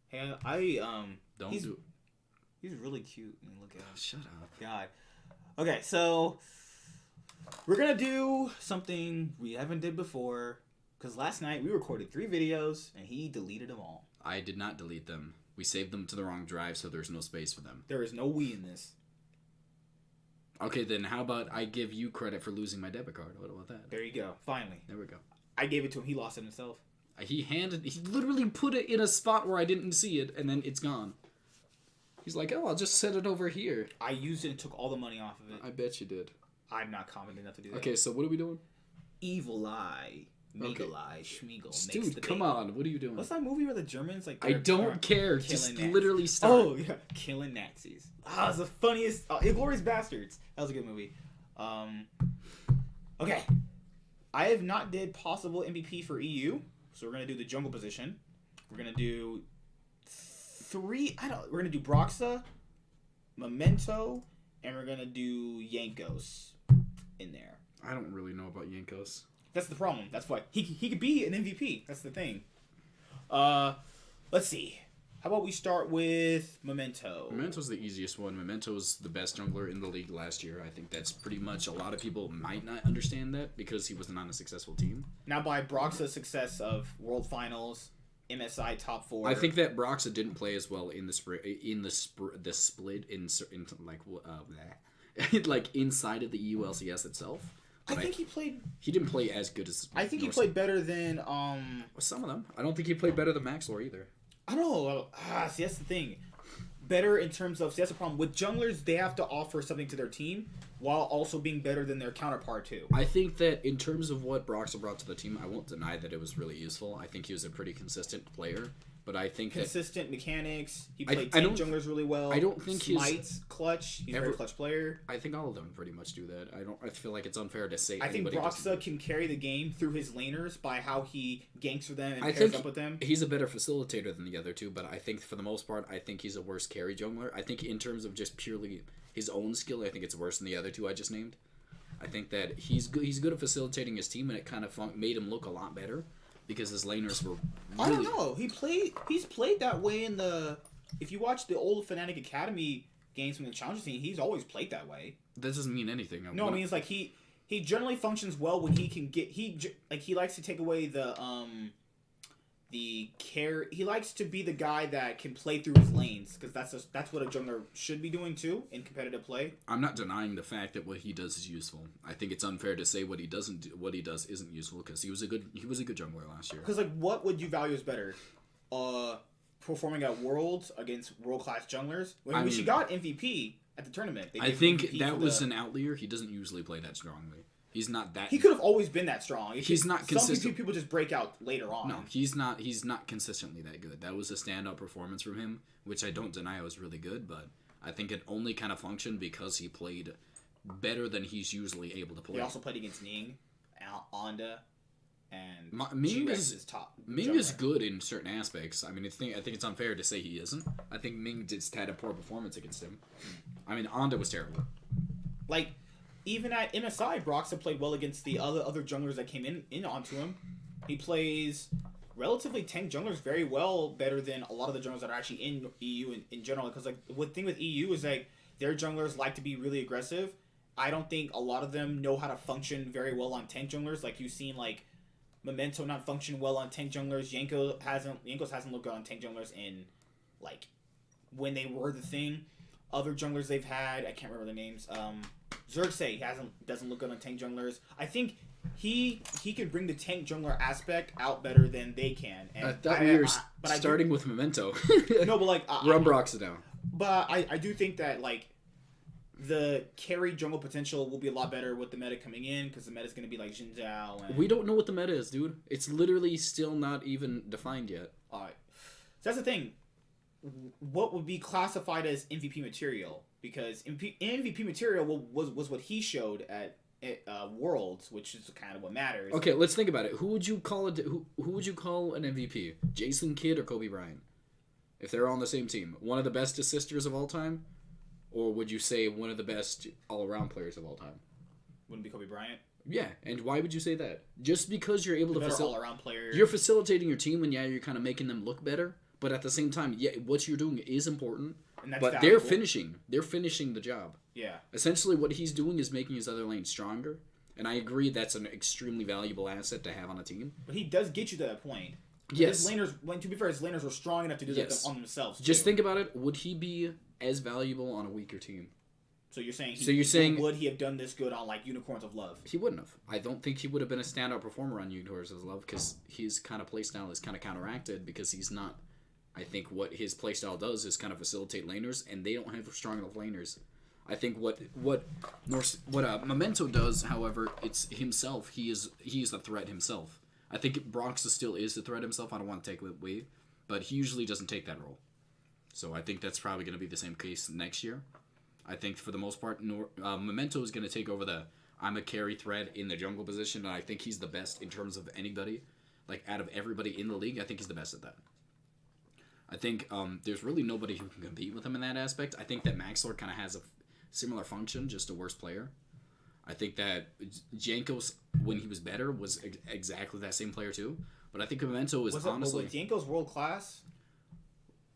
Hey, Don't he's do it. he's really cute. I mean, look at him. Shut up. God. Okay, so we're gonna do something we haven't did before. Cause last night we recorded 3 videos and he deleted them all. I did not delete them. We saved them to the wrong drive, so there's no space for them. There is no we in this. Okay, then how about I give you credit for losing my debit card? What about that? There you go. Finally, There we go. I gave it to him. He lost it himself. He literally put it in a spot where I didn't see it, and then it's gone. He's like, oh, I'll just set it over here. I used it and took all the money off of it. I bet you did. I'm not confident enough to do that. Okay, so what are we doing? Evil Eye. Meagle Eye. Schmeagle. Makes the Dude, come bacon. on. What are you doing? What's that movie where the Germans like? I don't care. Just literally start. Oh yeah, killing Nazis. Ah, it's the funniest. Inglourious Bastards. That was a good movie. Okay, I have not did possible MVP for EU, so we're gonna do the jungle position. We're gonna do 3. We're gonna do Broxah, Memento, and we're gonna do Yankos in there. I don't really know about Yankos. That's the problem. That's why he could be an MVP. That's the thing. Let's see. How about we start with Memento? Memento's the easiest one. Memento's the best jungler in the league last year. I think that's pretty much, a lot of people might not understand that because he was not a successful team. Now by Broxah's success of World Finals, MSI top 4. I think that Broxah didn't play as well in the split like inside of the EU LCS itself. I think he played. He didn't play as good as. I think he played better than some of them. I don't think he played better than Maxlor either. I don't know. See, that's the thing. Better in terms of. See, that's the problem with junglers. They have to offer something to their team while also being better than their counterpart too. I think that in terms of what Broxah brought to the team, I won't deny that it was really useful. I think he was a pretty consistent player. But I think consistent mechanics. He played tank junglers really well. I don't think Smites clutch. He's a very clutch player. I think all of them pretty much do that. I feel like it's unfair to say. I think Broxah can carry the game through his laners by how he ganks for them and pairs up with them. He's a better facilitator than the other two, but I think for the most part, I think he's a worse carry jungler. I think in terms of just purely his own skill, I think it's worse than the other two I just named. I think that he's good at facilitating his team, and it kind of made him look a lot better. Because his laners were really... I don't know. He's played that way in the... If you watch the old Fnatic Academy games from the Challenger scene, he's always played that way. That doesn't mean anything. No, I mean, it's like he generally functions well when he can get... He likes to take away the care... He likes to be the guy that can play through his lanes, because that's what a jungler should be doing, too, in competitive play. I'm not denying the fact that what he does is useful. I think it's unfair to say what he does isn't useful, because he was a good jungler last year. Because, like, what would you value as better? Performing at Worlds against world-class junglers? She got MVP at the tournament. I think MVP that was an outlier. He doesn't usually play that strongly. He's not that. He could have always been that strong. He's not consistent. Some people just break out later on. No, he's not. He's not consistently that good. That was a standout performance from him, which I don't deny was really good. But I think it only kind of functioned because he played better than he's usually able to play. He also played against Ning, Onda, and Ming is top. Ming is good in certain aspects. I mean, I think it's unfair to say he isn't. I think Ming just had a poor performance against him. I mean, Onda was terrible. Like. Even at MSI, Broxah played well against the other junglers that came in onto him. He plays relatively tank junglers very well, better than a lot of the junglers that are actually in EU in general. Because like the thing with EU is like their junglers like to be really aggressive. I don't think a lot of them know how to function very well on tank junglers. Like you've seen like Memento not function well on tank junglers. Yankos hasn't looked good on tank junglers in like when they were the thing. Other junglers they've had, I can't remember the names. Xerxes doesn't look good on tank junglers. I think he could bring the tank jungler aspect out better than they can. And I thought we were starting with Memento. No, but like run Broxah down. But I do think that like the carry jungle potential will be a lot better with the meta coming in because the meta is going to be like Xin Zhao. And... We don't know what the meta is, dude. It's literally still not even defined yet. All right, so that's the thing. What would be classified as MVP material? Because MVP material was what he showed at Worlds, which is kind of what matters. Okay, let's think about it. Who would you call Who would you call an MVP? Jason Kidd or Kobe Bryant? If they're on the same team, one of the best assisters of all time, or would you say one of the best all-around players of all time? Wouldn't be Kobe Bryant. Yeah, and why would you say that? Just because you're able to all-around player. You're facilitating your team, and yeah, you're kind of making them look better. But at the same time, yeah, what you're doing is important. And that's But valuable. they're finishing the job. Yeah. Essentially, what he's doing is making his other lane stronger. And I agree that's an extremely valuable asset to have on a team. But he does get you to that point. Yes. His laners, when to be fair, his laners were strong enough to do that on themselves. Just too. think about it. Would he be as valuable on a weaker team? So you're saying? Would he have done this good on like Unicorns of Love? He wouldn't have. I don't think he would have been a standout performer on Unicorns of Love because his kind of playstyle is kind of counteracted because he's not. I think what his playstyle does is kind of facilitate laners, and they don't have strong enough laners. I think what Memento does, however, it's himself. He is the threat himself. I think Broxah still is the threat himself. I don't want to take it away, but he usually doesn't take that role. So I think that's probably going to be the same case next year. I think for the most part, Memento is going to take over the I'm a carry threat in the jungle position, and I think he's the best in terms of anybody. Like, out of everybody in the league, I think he's the best at that. I think there's really nobody who can compete with him in that aspect. I think that Maxlord kind of has a similar function, just a worse player. I think that Jankos, when he was better, was exactly that same player too. But I think Memento is honestly... Was Jankos world class?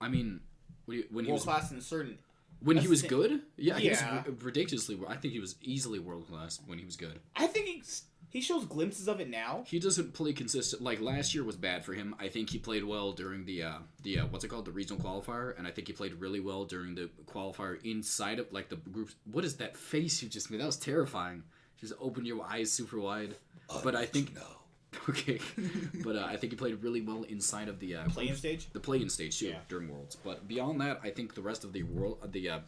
I mean, when he was... World class in certain... When he was good? Yeah, he was ridiculously... I think he was easily world class when he was good. I think he shows glimpses of it now. He doesn't play consistent. Like, last year was bad for him. I think he played well during the what's it called? The regional qualifier. And I think he played really well during the qualifier inside of, like, the groups. What is that face you just made? That was terrifying. Just open your eyes super wide. But I think... No. Okay. But I think he played really well inside of the... play-in stage? The play-in stage, too, during Worlds. But beyond that, I think the rest of the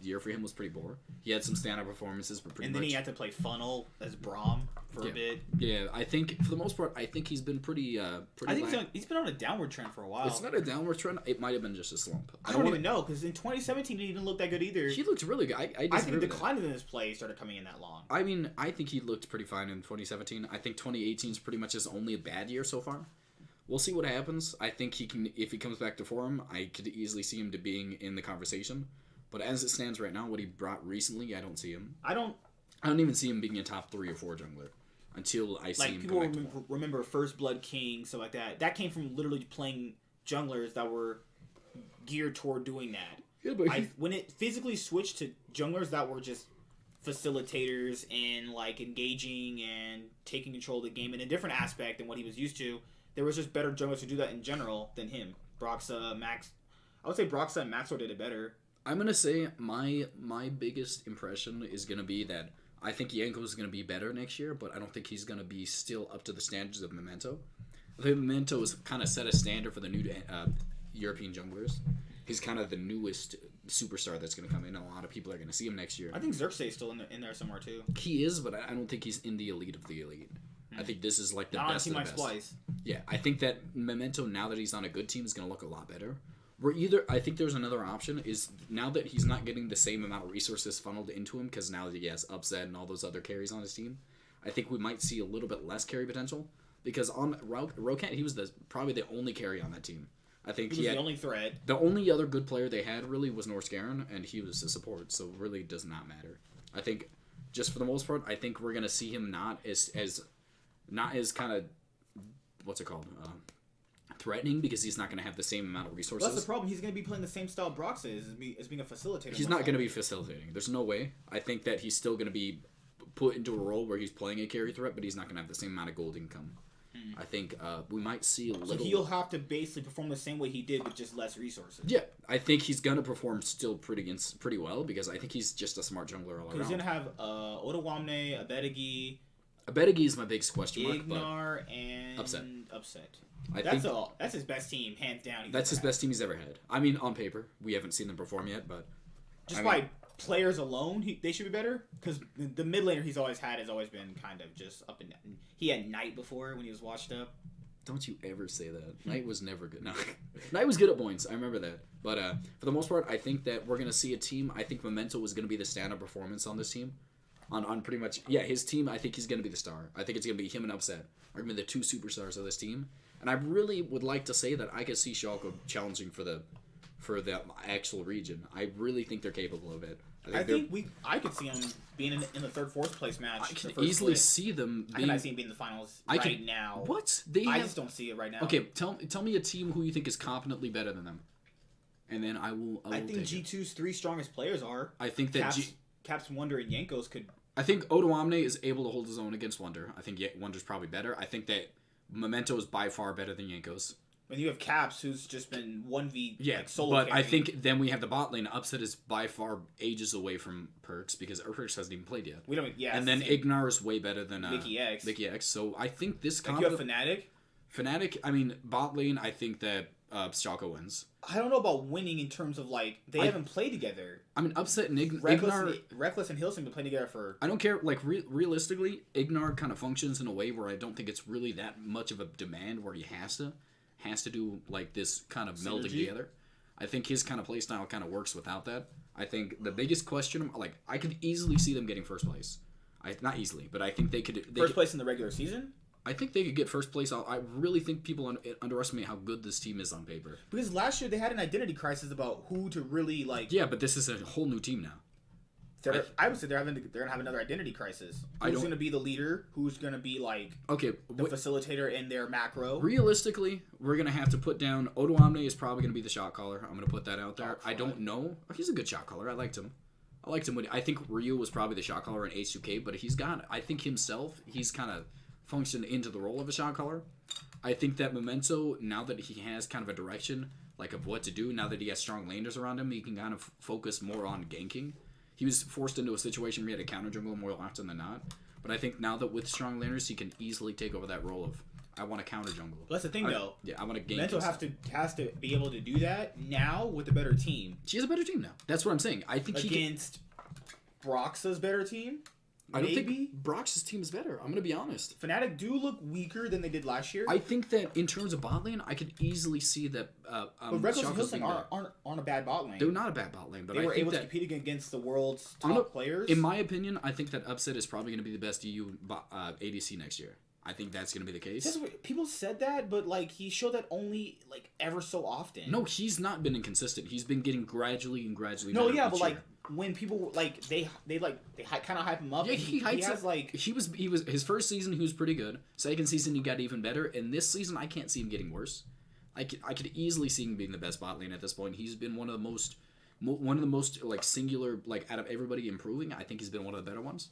year for him was pretty boring. He had some stand-up performances, but pretty much... And then he had to play Funnel as Braum for a bit. Yeah, I think, for the most part, I think he's been pretty I think he's been on a downward trend for a while. It's not a downward trend. It might have been just a slump. I don't even know, because in 2017 he didn't look that good either. He looked really good. I think the decline in his play started coming in that long. I mean, I think he looked pretty fine in 2017. I think 2018 is pretty much his only bad year so far. We'll see what happens. I think he can, if he comes back to form, I could easily see him to being in the conversation. But as it stands right now, what he brought recently, I don't see him. I don't even see him being a top 3 or 4 jungler until I see him come back to form. People remember First Blood King, stuff like that. That came from literally playing junglers that were geared toward doing that. Yeah, but when it physically switched to junglers that were just facilitators and like engaging and taking control of the game in a different aspect than what he was used to, there was just better junglers to do that in general than him. Broxah, Max. I would say Broxah and Maxor did it better. I'm gonna say my biggest impression is gonna be that I think Yanko is gonna be better next year, but I don't think he's gonna be still up to the standards of Memento. I think Memento has kind of set a standard for the new European junglers. He's kind of the newest superstar that's going to come in. A lot of people are going to see him next year. I think Xerxes is still in there somewhere too. He is, but I don't think he's in the elite of the elite. I think this is like the best of the best. Splice. Yeah, I think that Memento, now that he's on a good team, is going to look a lot better. I think there's another option, is now that he's not getting the same amount of resources funneled into him, because now that he has Upset and all those other carries on his team, I think we might see a little bit less carry potential. Because on Rokat, he was probably the only carry on that team. I think he was the only threat. The only other good player they had really was Norse Garen, and he was a support, so it really does not matter. I think, just for the most part, I think we're gonna see him not as kind of what's it called, threatening, because he's not gonna have the same amount of resources. Well, that's the problem. He's gonna be playing the same style Broxah is as being a facilitator. He's not gonna be facilitating. There's no way. I think that he's still gonna be put into a role where he's playing a carry threat, but he's not gonna have the same amount of gold income. I think we might see a little... So he'll have to basically perform the same way he did with just less resources. Yeah, I think he's going to perform still pretty well, because I think he's just a smart jungler all around. He's going to have Otawamne, Abedigi... Abedigi is my biggest question mark, Ignar, and... Upset. That's his best team, hands down. That's his best team he's ever had. I mean, on paper. We haven't seen them perform yet, but... By players alone, they should be better, because the mid laner he's always had has always been kind of just up and down. He had Knight before when he was washed up. Don't you ever say that. Knight was never good. No. Knight was good at points. I remember that. But for the most part, I think that we're going to see a team. I think Memento was going to be the stand-up performance on this team. On pretty much... Yeah, his team, I think he's going to be the star. I think it's going to be him and Upset are going to be the two superstars of this team. And I really would like to say that I could see Schalke challenging for the actual region. I really think they're capable of it. I could see them being in the third, fourth place match. I can easily see them being... I can see them being in the finals now. What? I just don't see it right now. Okay, tell me a team who you think is competently better than them. and then I will I think G2's three strongest players are. I think that Caps, Wonder, and Jankos could. I think Odoamne is able to hold his own against Wonder. I think Wonder's probably better. I think that Memento is by far better than Jankos. When you have Caps, who's just been 1v solo but carrying. I think then we have the bot lane. Upset is by far ages away from Perks because Perks hasn't even played yet. We don't. Yeah. And then Ignar is way better than Mickey X. Mickey X. So I think this combo. You have Fnatic. Fnatic. I mean, bot lane. I think that Shaco wins. I don't know about winning in terms of like they haven't played together. I mean, Upset and Reckless and Hilson been playing together for. I don't care. Like realistically, Ignar kind of functions in a way where I don't think it's really that much of a demand where he has to do like this kind of melding together. I think his kind of playstyle kind of works without that. I think the biggest question, like I could easily see them getting first place. Not easily, but I think they could. First place in the regular season. I think they could get first place. I really think people underestimate how good this team is on paper. Because last year they had an identity crisis about who to really like. Yeah, but this is a whole new team now. I would say they're gonna have another identity crisis. Who's gonna be the leader? Who's gonna be like the facilitator in their macro? Realistically, we're gonna have to put down Odoamne is probably gonna be the shot caller. I'm gonna put that out there. I don't know. He's a good shot caller. I liked him. I think Ryu was probably the shot caller in H2K, but I think himself, he's kind of functioned into the role of a shot caller. I think that Memento, now that he has kind of a direction like of what to do, now that he has strong laners around him, he can kind of focus more on ganking. He was forced into a situation where he had a counter jungle more often than not. But I think now that with strong laners, he can easily take over that role of, I want to counter jungle. That's the thing, though. Yeah, I want to gank. Memento has to be able to do that now with a better team. She has a better team now. That's what I'm saying. I think against Broxah's better team. I don't think Brox's team is better. I'm going to be honest. Fnatic do look weaker than they did last year. I think that in terms of bot lane, I could easily see that. But Reckless and Hilson aren't a bad bot lane. They're not a bad bot lane, but they were able to compete against the world's top players. In my opinion, I think that Upset is probably going to be the best EU ADC next year. I think that's going to be the case. People said that, but like he showed that only like ever so often. No, he's not been inconsistent. He's been getting gradually. No, yeah, but like when people like they kind of hype him up. Yeah, he was his first season he was pretty good. Second season he got even better, and this season I can't see him getting worse. I could easily see him being the best bot lane at this point. He's been one of the most like singular like out of everybody improving. I think he's been one of the better ones.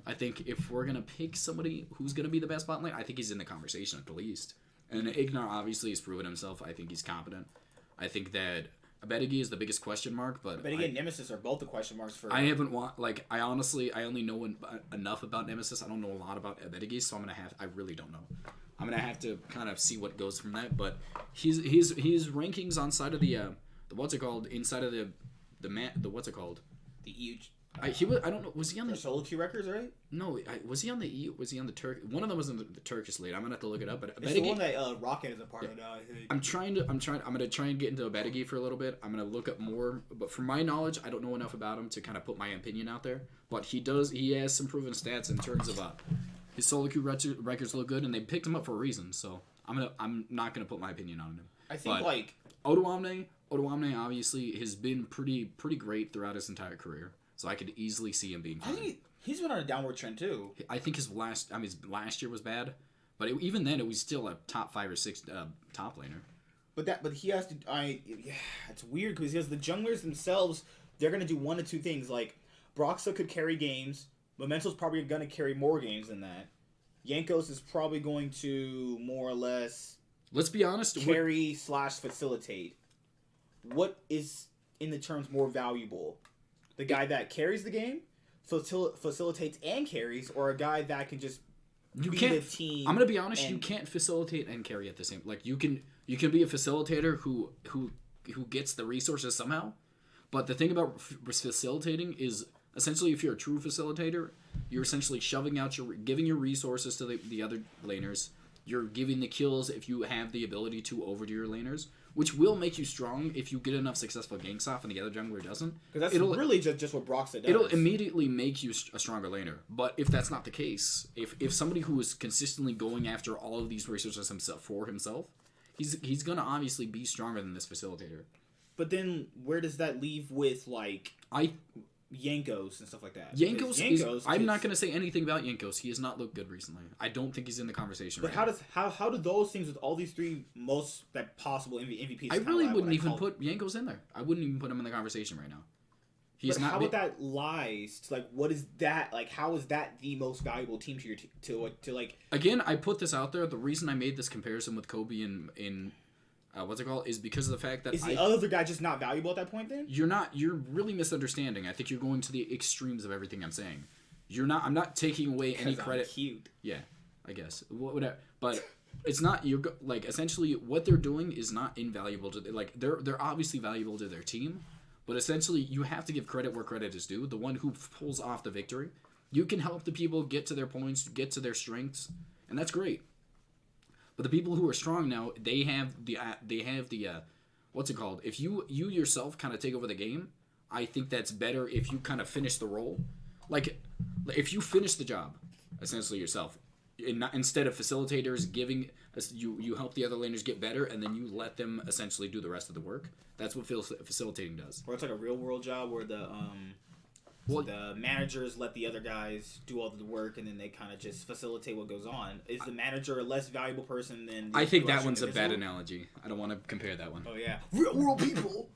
I think if we're gonna pick somebody who's gonna be the best bot lane, I think he's in the conversation at the least. And Ignar obviously has proven himself. I think he's competent. I think that Abedigi is the biggest question mark, but Abedigi and Nemesis are both the question marks for. I only know enough about Nemesis. I don't know a lot about Abedigi, so I really don't know. I'm gonna have to kind of see what goes from that. But his rankings on side of the what's it called inside of the what's it called the EU. I don't know. Was he on the solo queue records, right? No, was he on the EU? Was he on the Turk? One of them was in the Turkish league. I'm gonna have to look it up. But it's the one that Rocket is a part of now. I think. I'm gonna try and get into Abedigi for a little bit. I'm gonna look up more. But from my knowledge, I don't know enough about him to kind of put my opinion out there. But he has some proven stats in terms of his solo queue records look good, and they picked him up for a reason. So I'm not gonna put my opinion on him. I think like Odoamne obviously has been pretty great throughout his entire career. So I could easily see him being fine. I think he's been on a downward trend too. I think his last year was bad, but even then it was still a top 5 or 6 top laner. But he has to. It's weird because the junglers themselves, they're gonna do one of two things. Like Broxah could carry games. Memento's probably gonna carry more games than that. Jankos is probably going to more or less. Let's be honest. Carry/facilitate. What is in the terms more valuable? The guy that carries the game, facilitates and carries, or a guy that can just be the team. I'm gonna be honest. You can't facilitate and carry at the same. Like you can be a facilitator who gets the resources somehow. But the thing about facilitating is essentially if you're a true facilitator, you're essentially giving your resources to the other laners. You're giving the kills if you have the ability to over to your laners, which will make you strong if you get enough successful ganks off and the other jungler doesn't. Because that's really just what Broxah does. It'll immediately make you a stronger laner. But if that's not the case, if somebody who is consistently going after all of these resources for himself, he's going to obviously be stronger than this facilitator. But then where does that leave with, like... Yankos and stuff like that. Yankos is. I'm not going to say anything about Yankos. He has not looked good recently. I don't think he's in the conversation. But how do those things with all these three most that possible MVPs? I really wouldn't even put Yankos in there. I wouldn't even put him in the conversation right now. But how would that lies to, like, what is that, like, how is that the most valuable team to your to like? Again, I put this out there. The reason I made this comparison with Kobe in what's it called, is because of the fact that is the other guy just not valuable at that point? Then you're really misunderstanding. I think you're going to the extremes of everything I'm saying. I'm not taking away any credit. I'm cute. Yeah, I guess whatever. But it's not. You're like, essentially what they're doing is not invaluable to, like, they're obviously valuable to their team. But essentially, you have to give credit where credit is due. The one who pulls off the victory, you can help the people get to their points, get to their strengths, and that's great. But the people who are strong now, they have the what's it called? If you yourself kind of take over the game, I think that's better if you kind of finish the role. Like, if you finish the job, essentially yourself, instead of facilitators giving you help the other laners get better, and then you let them essentially do the rest of the work. That's what facilitating does. Or it's like a real world job where the managers let the other guys do all the work, and then they kind of just facilitate what goes on. Is the manager a less valuable person than? I think that one's a bad analogy. I don't want to compare that one. Oh yeah, real world people.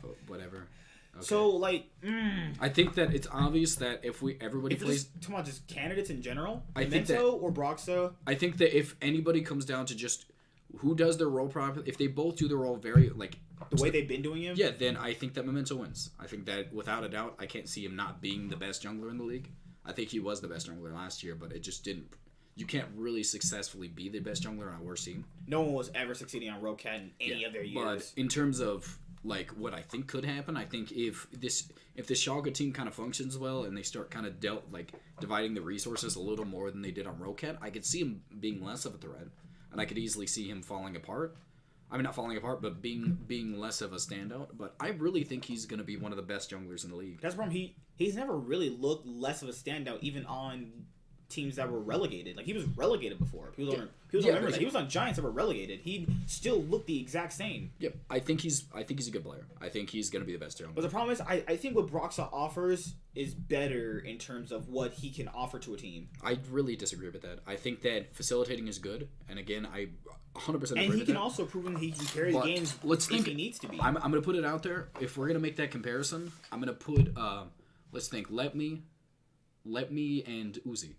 Oh, whatever. Okay. So, like, I think that it's obvious that if everybody plays, come on, just candidates in general, Memento or Broxah. I think that if anybody comes down to just who does their role properly, if they both do their role very, like, the way they've been doing it, yeah, then I think that Memento wins. I think that without a doubt, I can't see him not being the best jungler in the league. I think he was the best jungler last year, but it just didn't. You can't really successfully be the best jungler on a worse team. No one was ever succeeding on Rocat in any of their years. But in terms of, like, what I think could happen, I think if the Schalke team kind of functions well and they start kind of dividing the resources a little more than they did on Rocat, I could see him being less of a threat, and I could easily see him falling apart. I mean, not falling apart, but being less of a standout. But I really think he's going to be one of the best junglers in the league. That's the problem. He's never really looked less of a standout, even on teams that were relegated. Like, he was relegated before. He was on Giants that were relegated. He still looked the exact same. Yep, I think he's a good player. I think he's going to be the best jungler. But the problem is, I think what Broxah offers is better in terms of what he can offer to a team. I really disagree with that. I think that facilitating is good, and again, I 100% agree. And he can also prove that he can carry the games if he needs to be. I'm going to put it out there. If we're going to make that comparison, I'm going to put, let's think, Let Me and Uzi.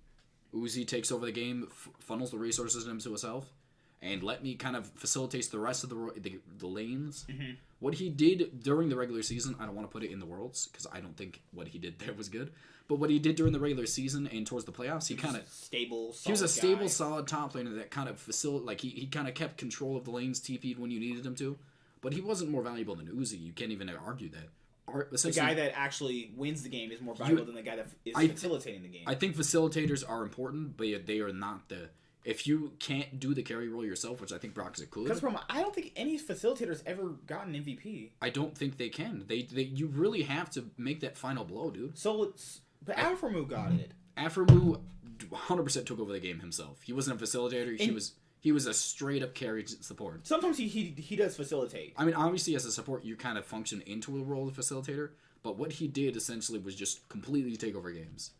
Uzi takes over the game, funnels the resources into himself, and Let Me kind of facilitates the rest of the lanes. Mm-hmm. What he did during the regular season, I don't want to put it in the Worlds, because I don't think what he did there was good. But what he did during the regular season and towards the playoffs, he was a stable, solid top laner that kind of he kind of kept control of the lanes, TP'd when you needed him to. But he wasn't more valuable than Uzi. You can't even argue that. The guy that actually wins the game is more valuable than the guy that is facilitating the game. I think facilitators are important, but they are not the... If you can't do the carry role yourself, which I think Broxah could... Because I don't think any facilitators ever got an MVP. I don't think they can. You really have to make that final blow, dude. But Aframu got it. Aframu 100% took over the game himself. He wasn't a facilitator. He was a straight-up carry support. Sometimes he does facilitate. I mean, obviously, as a support, you kind of function into a role of facilitator, but what he did, essentially, was just completely take over games.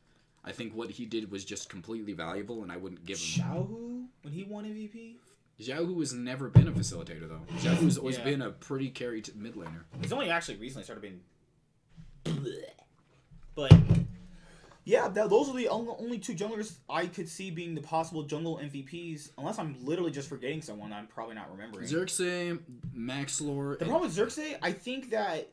I think what he did was just completely valuable, and I wouldn't give him... Xiaohu, when he won MVP? Xiaohu has never been a facilitator, though. Xiaohu's always been a pretty carry mid laner. He's only actually recently started being... But... Yeah, those are the only two junglers I could see being the possible jungle MVPs, unless I'm literally just forgetting someone I'm probably not remembering. Xerxes, Maxlore... The problem with Xerxes, I think that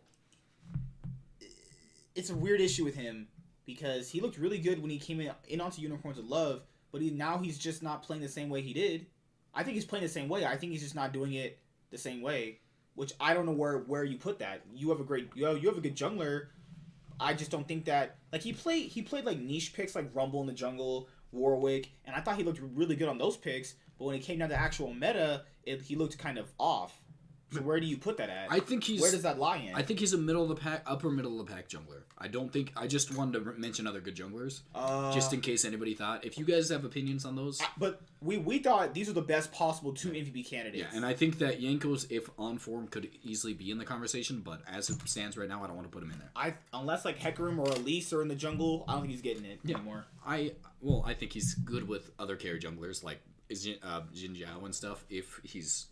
it's a weird issue with him, because he looked really good when he came in onto Unicorns of Love, but now he's just not playing the same way he did. I think he's playing the same way. I think he's just not doing it the same way, which I don't know where you put that. You have a good jungler. I just don't think that, like, he played like niche picks like Rumble in the jungle, Warwick, and I thought he looked really good on those picks. But when it came down to actual meta, he looked kind of off. So where do you put that at? I think he's. Where does that lie in? I think he's a middle of the pack, upper middle of the pack jungler. I don't think. I just wanted to mention other good junglers, just in case anybody thought. If you guys have opinions on those, but we thought these are the best possible 2 MVP candidates. Yeah, and I think that Jankos, if on form, could easily be in the conversation. But as it stands right now, I don't want to put him in there. Unless like Hecarim or Elise are in the jungle, I don't think he's getting it anymore. I think he's good with other carry junglers like Jin Zhao and stuff. If he's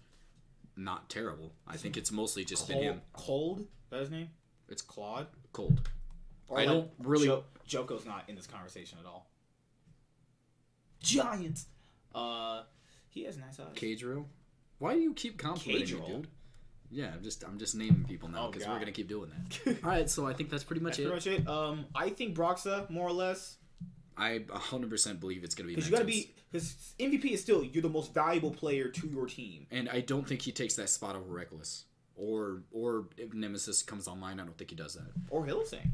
not terrible, I think it's mostly just been him. Cold? Is that his name? It's Claude? Cold. Or I don't really... Joko's not in this conversation at all. Giants! He has nice eyes. Cadriel? Why do you keep complimenting me, dude? Yeah, I'm just naming people now because we're gonna keep doing that. Alright, so I think that's pretty much it. Pretty much it. I think Broxah, more or less. I 100% believe it's gonna be because you gotta be, because MVP is still you're the most valuable player to your team, and I don't think he takes that spot over Reckless, or if Nemesis comes online, I don't think he does that. Or Hylissang.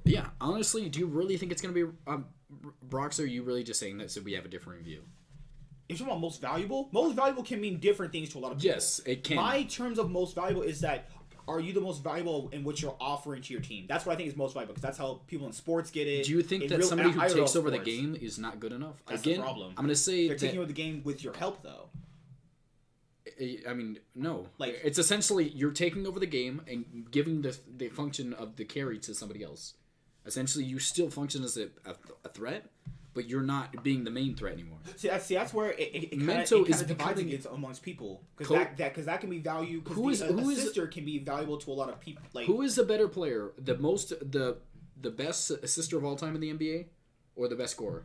Yeah, honestly, do you really think it's gonna be Broxah? Or are you really just saying that so we have a differing view? If you're talking about most valuable can mean different things to a lot of people. Yes, it can. My terms of most valuable is that. Are you the most valuable in what you're offering to your team? That's what I think is most valuable because that's how people in sports get it. Do you think that somebody who takes over the game is not good enough? That's the problem. I'm gonna say they're taking over the game with your help, though. I mean, no. Like it's essentially you're taking over the game and giving the function of the carry to somebody else. Essentially, you still function as a threat, but you're not being the main threat anymore. See, that's where it kind of divides against amongst people because that can be value. Because a sister can be valuable to a lot of people. Like who is the better player, the best assister of all time in the NBA, or the best scorer?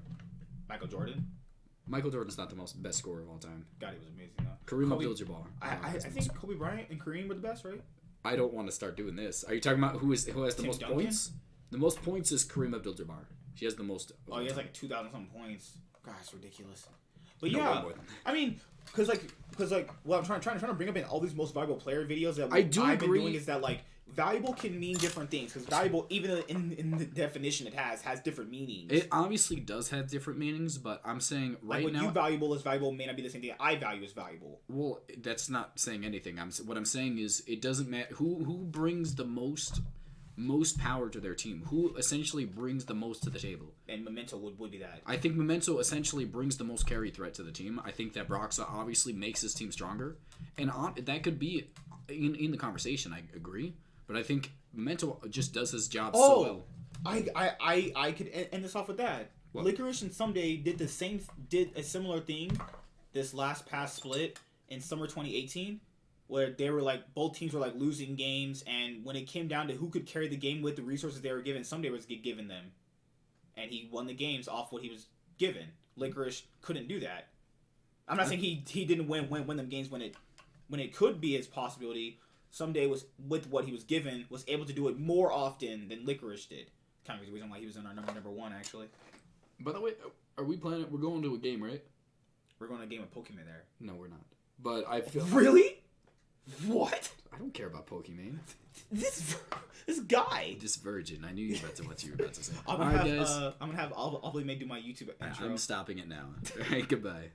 Michael Jordan. Michael Jordan's not the best scorer of all time. God, he was amazing though. Kareem Abdul-Jabbar. I think Kobe Bryant and Kareem were the best, right? I don't want to start doing this. Are you talking about who has the most Duncan? points? The most points is Kareem Abdul-Jabbar. He has the most. Oh, he has like 2,000 something points. God, it's ridiculous. But yeah, I mean, because what I'm trying to bring up in all these most valuable player videos that I've been doing is that like valuable can mean different things because valuable, even in the definition it has different meanings. It obviously does have different meanings, but I'm saying right like now, you valuable is valuable may not be the same thing I value is valuable. Well, that's not saying anything. What I'm saying is it doesn't matter who brings the most power to their team, who essentially brings the most to the table. And Memento would be that. I think Memento essentially brings the most carry threat to the team. I think that Broxah obviously makes his team stronger, and that could be in the conversation. I agree, but I think Memento just does his job so well. I could end this off with that. What? Licorice and Someday did a similar thing this past split in summer 2018. Where they were like, both teams were like losing games, and when it came down to who could carry the game with the resources they were given, Someday was given them. And he won the games off what he was given. Licorice couldn't do that. I'm not saying he didn't win them games when it could be his possibility. Someday was, with what he was given, was able to do it more often than Licorice did. Kind of the reason why he was in our number one, actually. By the way, are we planning? We're going to a game, right? We're going to a game of Pokemon there. No, we're not. But I feel... Really? What? I don't care about Pokemon. This guy. This virgin. I knew you were about to what you were about to say. I'm gonna have I'll do my YouTube intro. I'm stopping it now. All right, goodbye.